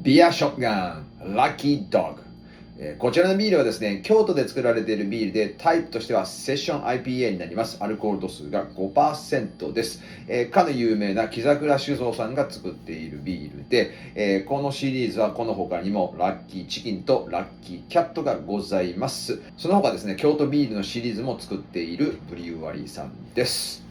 ビアショットガン、ラッキードッグ。こちらのビールはですね、京都で作られているビールで、タイプとしてはセッション IPA になります。アルコール度数が 5% です。かの有名な木桜酒造さんが作っているビールで、このシリーズはこの他にもラッキーチキンとラッキーキャットがございます。その他ですね、京都ビールのシリーズも作っているブリュワリーさんです。